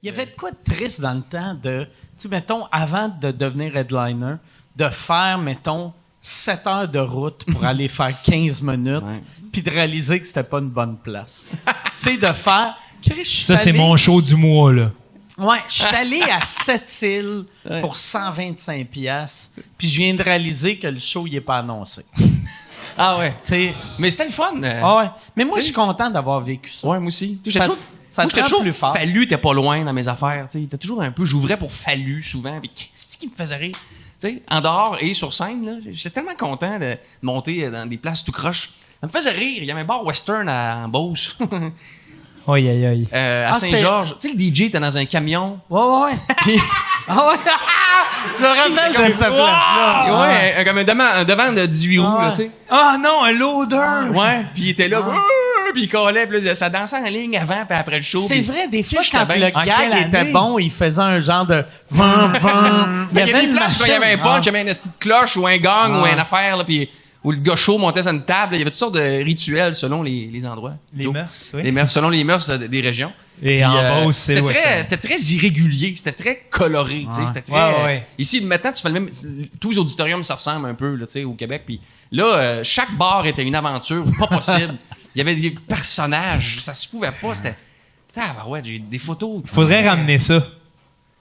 Il y avait de quoi de triste dans le temps de, tu sais, mettons, avant de devenir headliner, de faire, mettons, 7 heures de route pour aller faire 15 minutes, puis de réaliser que c'était pas une bonne place. Tu sais, de faire... Ça, c'est mon show du mois, là. Ouais, je suis allé à Sept-Îles pour 125 piastres, puis je viens de réaliser que le show, il est pas annoncé. Ah ouais. T'sais, mais c'était le fun. Ah ouais. Mais moi, je suis content d'avoir vécu ça. Ouais, moi aussi. Ça J'ai toujours plus fort. Fallu, t'es pas loin dans mes affaires. T'es toujours un peu... J'ouvrais pour Fallu, souvent. Puis qu'est-ce qui me faisait rire? T'sais, en dehors et sur scène, là, j'étais tellement content de monter dans des places tout croche. Ça me faisait rire. Il y avait un bar western en Beauce. Aïe, aïe, aïe. À Saint-Georges. Tu sais, le DJ était dans un camion. Ouais. Puis... Ah ouais! Je me rappelle de cette place-là. Ouais, comme un devant de 18 roues, là, tu sais. Ah non, un loader! Ouais, puis il était là, puis il collait, puis là, ça dansait en ligne avant, puis après le show. C'est vrai, des fois, j'étais quand bien. le gag était bon, il faisait un genre de vent. Il y avait une place où il y avait un punch, il y avait une petite cloche ou un gong ou une affaire, là, puis où le gars chaud montait sur une table. Il y avait toutes sortes de rituels selon les endroits. Les mœurs, oui. Selon les mœurs des régions. Et puis, en Beauce, c'était très irrégulier, c'était très coloré, tu sais, c'était très... Ici, maintenant, tu fais le même... Tous les auditoriums se ressemblent un peu, là, tu sais, au Québec, puis là, chaque bar était une aventure, pas possible. Il y avait des personnages, ça se pouvait pas, c'était... Ouais, j'ai des photos. Faudrait ramener ça.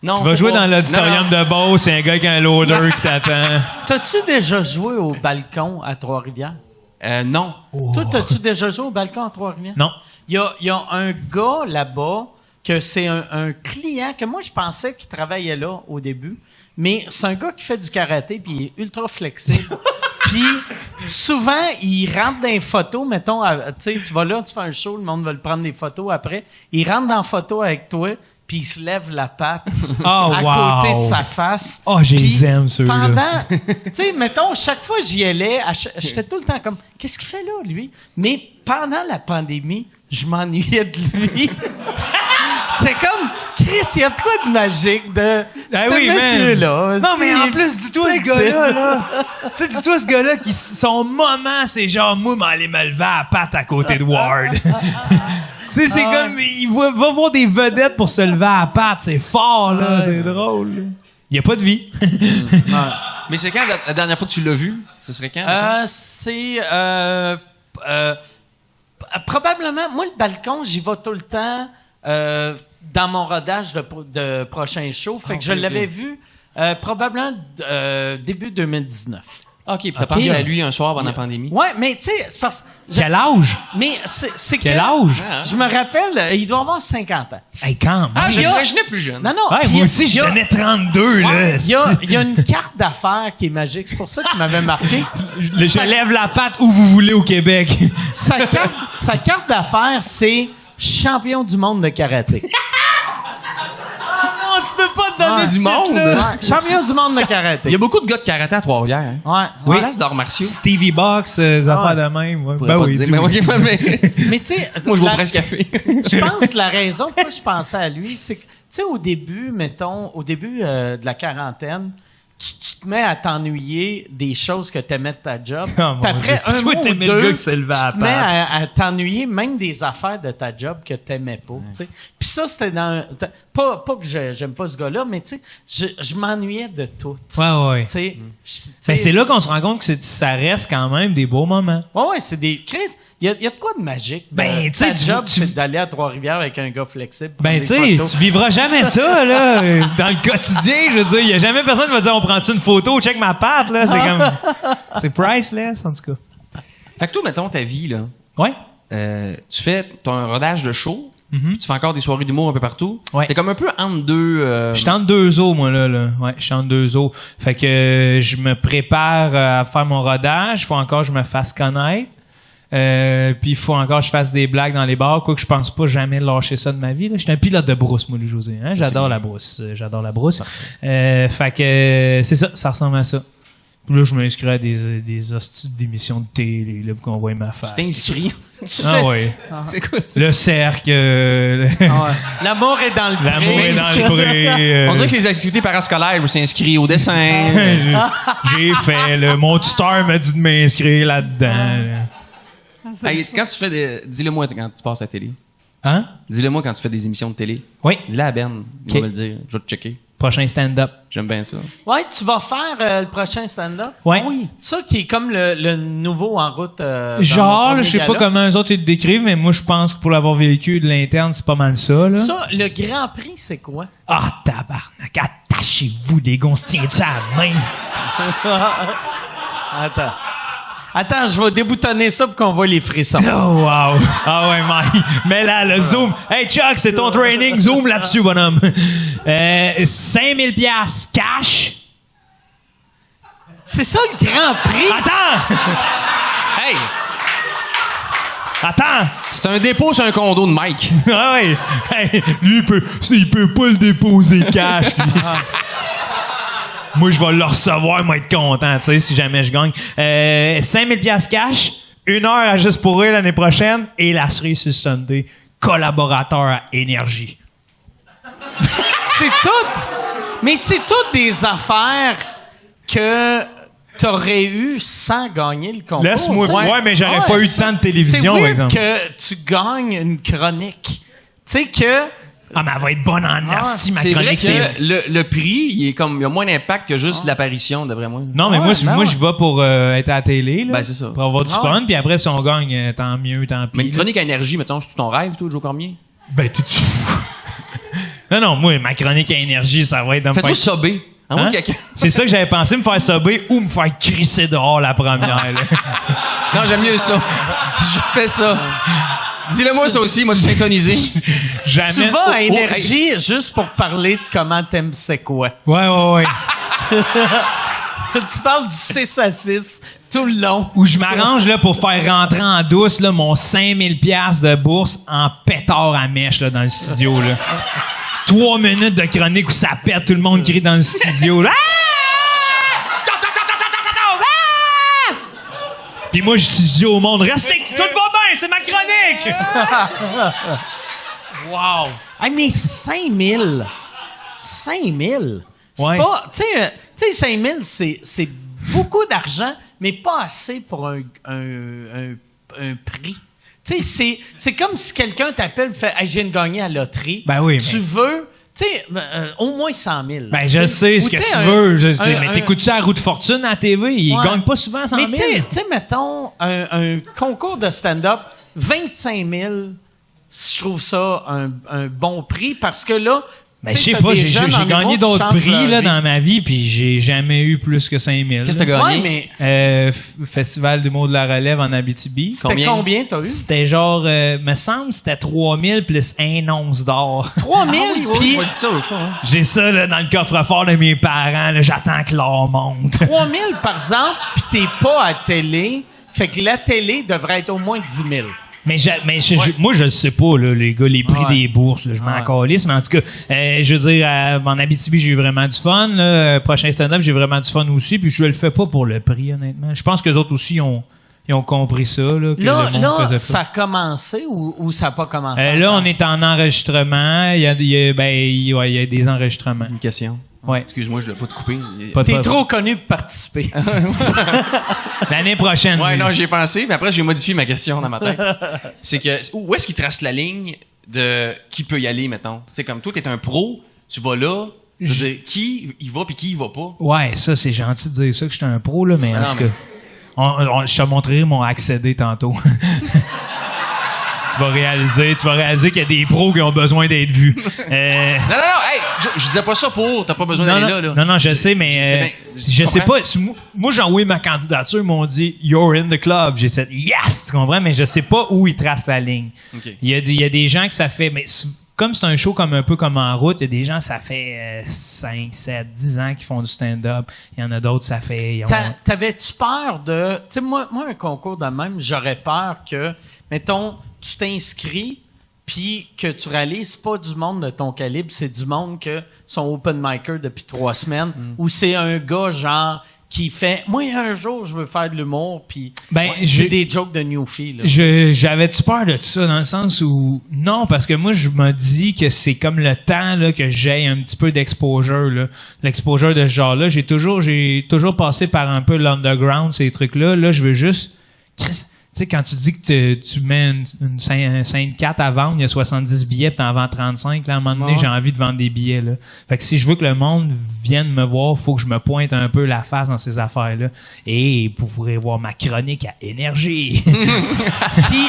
Non, tu vas jouer dans l'auditorium de Beauce, c'est un gars qui a un loader qui t'attend. T'as-tu déjà joué au balcon à Trois-Rivières? Non. Toi, t'as-tu déjà joué au balcon à Trois-Rivières? Non. Il y a un gars là-bas que c'est un client que moi, je pensais qu'il travaillait là au début, mais c'est un gars qui fait du karaté puis il est ultra flexible. Puis souvent, il rentre dans les photos, mettons, tu sais, tu vas là, tu fais un show, le monde va le prendre des photos après. Il rentre dans la photo avec toi, puis il se lève la patte à côté de sa face. Oh, je les aime, ceux-là. Pendant, tu sais, mettons, chaque fois que j'y allais, j'étais tout le temps comme, qu'est-ce qu'il fait là, lui? Mais pendant la pandémie, je m'ennuyais de lui. C'est comme, Chris, il y a de quoi de magique de ce monsieur-là. Non, mais en plus, dis-toi ce gars-là, là. Tu sais, dis-toi ce gars-là qui, son moment, c'est genre, moi, m'aller me lever à la patte à côté de Ward. Tu sais, c'est comme, il va voir des vedettes pour se lever à la patte. C'est fort, là. C'est drôle. Il n'y a pas de vie. Mais c'est quand la dernière fois que tu l'as vu? Ce serait quand? C'est... probablement, moi, le balcon, j'y vais tout le temps dans mon rodage de prochain show. Fait que je l'avais vu probablement début 2019. OK, puis t'as pensé à lui un soir pendant la pandémie? Ouais, mais tu sais, c'est parce... Quel âge? Mais c'est que... Quel âge? Je me rappelle, il doit avoir 50 ans. Hey, quand même. Je l'imaginais plus jeune. Non. Ouais, moi aussi, je donnais 32, là. Il y a une carte d'affaires qui est magique. C'est pour ça qu'il m'avait marqué. Je lève la patte où vous voulez au Québec. Sa carte d'affaires, c'est champion du monde de karaté. Tu peux pas te donner du monde. Ouais, champion du monde de karaté. Il y a beaucoup de gars de karaté à Trois-Rivières. Hein? Ouais. C'est une place d'arts martiaux. Stevie Box, affaires de même. Ouais. Ben oui, Mais tu sais, moi, je vois presque café. Je pense la raison pourquoi je pensais à lui, c'est que, tu sais, au début de la quarantaine, tu te mets à t'ennuyer des choses que t'aimais de ta job. Oh, puis après un mois ou le deux, gars tu qui s'est levé à te mets à t'ennuyer même des affaires de ta job que t'aimais pas. Tu sais. Puis ça, c'était dans... Pas que j'aime pas ce gars-là, mais tu sais, je m'ennuyais de tout. Ouais. Tu sais, Ben, c'est là qu'on se rend compte que ça reste quand même des beaux moments. Ouais, c'est des... Chris, il y a de quoi de magique. Ben, tu sais, ta job, c'est d'aller à Trois-Rivières avec un gars flexible. Ben, tu sais, tu vivras jamais ça, là. Dans le quotidien, je veux dire, il y a jamais personne qui va dire, on prend-tu une photo, check ma patte, là. C'est comme, c'est priceless, en tout cas. Fait que toi, mettons ta vie, là. Ouais. Tu fais ton rodage de show. Mm-hmm. Tu fais encore des soirées d'humour un peu partout. Ouais. T'es comme un peu entre deux... Je suis entre deux eaux, moi, là. Ouais, je suis entre deux eaux. Fait que je me prépare à faire mon rodage. Faut encore que je me fasse connaître. Puis il faut encore que je fasse des blagues dans les bars, quoi que je pense pas jamais lâcher ça de ma vie. Je suis un pilote de brousse, moi, Louis-José. Hein? J'adore la brousse. Fait que c'est ça, ça ressemble à ça. Puis là, je m'inscris à des hosties d'émissions de télé, là, pour qu'on voit ma face. Tu t'inscris? Ah ouais. C'est quoi ça? Le cercle. L'amour est dans le pré. L'amour est dans le pré. On dirait que les activités parascolaires, je me suis inscrit au dessin. J'ai fait, mon tuteur m'a dit de m'inscrire là-dedans. Là. Hey, quand tu fais dis-le-moi quand tu passes à la télé. Hein? Dis-le-moi quand tu fais des émissions de télé. Oui. Dis-le à Ben. Il Ok. va me le dire. Je vais te checker. Prochain stand-up. J'aime bien ça. Ouais, tu vas faire le prochain stand-up? Ouais. Oui. Ça qui est comme le nouveau en route. Dans Genre, mon là, je sais premier pas gala. comment eux autres ils le décrivent, mais moi, je pense que pour l'avoir vécu de l'interne, c'est pas mal ça, là. Ça, le Grand Prix, c'est quoi? Ah, tabarnak, attachez-vous, les gars, on se tient-tu à la main? Attends, je vais déboutonner ça pour qu'on voit les frissons. Oh, wow. Ah ouais, Mike. Mais là, le zoom. Hey, Chuck, c'est ton training. Zoom là-dessus, bonhomme. 5000 piastres cash. C'est ça le Grand Prix? Attends! Hey! Attends! C'est un dépôt sur un condo de Mike. Ah ouais. Hey, lui, il peut pas le déposer cash, lui. Moi, je vais le recevoir, moi, être content, tu sais, si jamais je gagne. 5000 piastres cash, 1 heure à Juste pour rire l'année prochaine, et la cerise sur Sunday, collaborateur à Énergie. C'est tout. Mais c'est toutes des affaires que t'aurais eu sans gagner le concours. Laisse-moi- tu sais. ouais, mais j'aurais pas eu c'est tant de ça. télévision, C'est par weird exemple. que tu gagnes une chronique. Tu sais que... Ah, mais elle va être bonne en asti, ma C'est vrai chronique. que le prix, il y a moins d'impact que juste l'apparition, d'après moi. Non, mais Ouais, moi, ben moi ouais. je vais pour être à la télé, là. Ben, c'est ça. Pour avoir du Ah fun, ouais. puis après, si on gagne, tant mieux, tant pis. Mais une là. chronique à énergie, mettons, c'est ton rêve, toi, Joe Cormier? Ben, t'es-tu fou? Non, moi, ma chronique à énergie, ça va être de me Fais-toi faire... sober. À moins Hein? que quelqu'un... C'est ça que j'avais pensé, me faire sober ou me faire crisser dehors la première, là. Non, j'aime mieux ça. Je fais ça. Dis-le-moi ça aussi, moi, de syntoniser. Jamais... Tu vas à hey. Énergie juste pour parler de comment t'aimes c'est quoi. Ouais. Tu parles du 6 à 6 tout le long. Où je m'arrange, là, pour faire rentrer en douce, là, mon 5000 piastres de bourse en pétard à mèche, là, dans le studio, là. 3 minutes de chronique où ça pète, tout le monde crie dans le studio, là. Ah! Puis moi, je dis au monde, restez, tout va bien, c'est ma chronique! Wow. Hey, mais 5000. 5000. C'est Ouais. pas... Tu sais, 5000, c'est beaucoup d'argent, mais pas assez pour un prix. Tu sais, c'est comme si quelqu'un t'appelle et fait « Hey, je viens de gagner à la loterie. » Ben oui, Tu mais- veux... Tu sais, au moins 100 000. Ben, je sais ce Ou que tu sais, tu un- veux. un- Mais t'écoutes-tu à la roue de fortune à la TV? Ils Ouais. gagnent pas souvent 100 000. Mais tu sais, mettons, un concours de stand-up, 25 000, je trouve ça un bon prix parce que là, Ben, tu je sais, sais t'as pas, des j'ai jeunes en gagné humour qui d'autres changent prix leur là, vie. dans ma vie, puis j'ai jamais eu plus que 5 000. Qu'est-ce que t'as gagné? Ouais, mais Festival d'humour de la relève en Abitibi. c'était combien t'as eu? C'était genre, me semble, c'était 3 000 plus 1 once d'or. 3 000, puis Je vais dire ça au fond. Hein. J'ai ça là, dans le coffre-fort de mes parents. Là, j'attends que l'or monte. 3 000 par exemple, puis t'es pas à télé, fait que la télé devrait être au moins 10 000. Mais moi, je le sais pas, là, les gars, les prix Ouais. des bourses, là, je m'en Ouais. calisse, mais en tout cas, je veux dire, en Abitibi, j'ai eu vraiment du fun, là. Prochain stand-up, j'ai vraiment du fun aussi, puis je le fais pas pour le prix, honnêtement. Je pense que les autres aussi ils ont compris ça, là, que Là, le monde faisait ça a commencé ou ça a pas commencé? là, encore? on est en enregistrement. Il y a des enregistrements. Une question. Ouais. Excuse-moi, je voulais pas te couper. Pas de T'es problème. trop connu pour participer. L'année prochaine. Ouais, oui. non, j'y ai pensé, mais après, j'ai modifié ma question dans ma tête. C'est que, où est-ce qu'il trace la ligne de qui peut y aller, mettons? Tu sais, comme toi, t'es un pro, tu vas là, je veux dire, qui y va puis qui y va pas? Ouais, ça, c'est gentil de dire ça, que j'étais un pro, là, mais en non, tout mais- cas, je te montrerai mon accédé tantôt. Tu vas réaliser qu'il y a des pros qui ont besoin d'être vus. Non, hey, je disais pas ça pour, t'as pas besoin Non, d'aller là. non, je sais, mais je sais comprends. pas. Moi, j'ai envoyé ma candidature, ils m'ont dit « You're in the club ». J'ai fait « Yes », tu comprends? Mais je sais pas où ils tracent la ligne. Ok. Il y a des gens que ça fait... Mais comme c'est un show comme un peu comme En route, il y a des gens, ça fait 5, 7, 10 ans qu'ils font du stand-up. Il y en a d'autres, ça fait... ils ont- T'avais-tu peur de... Tu sais, moi, un concours de même, j'aurais peur que, mettons, tu t'inscris, puis que tu réalises pas du monde de ton calibre, c'est du monde que sont open micer depuis 3 semaines, ou c'est un gars, genre, qui fait, moi, un jour, je veux faire de l'humour, puis Ben, j'ai j'ai- des jokes de Newfie, là. J'avais-tu peur de ça dans le sens où non, parce que moi je me dis que c'est comme le temps là que j'ai un petit peu d'exposure là, l'exposure de ce genre-là. J'ai toujours passé par un peu l'underground ces trucs-là. Là, je veux juste Chris, sais, quand tu dis que tu mets un 5 à vendre, il y a 70 billets, puis t'en vends 35, là, à un moment donné, j'ai envie de vendre des billets, là. Fait que si je veux que le monde vienne me voir, faut que je me pointe un peu la face dans ces affaires-là. Et vous pourrez voir ma chronique à Énergie. Puis,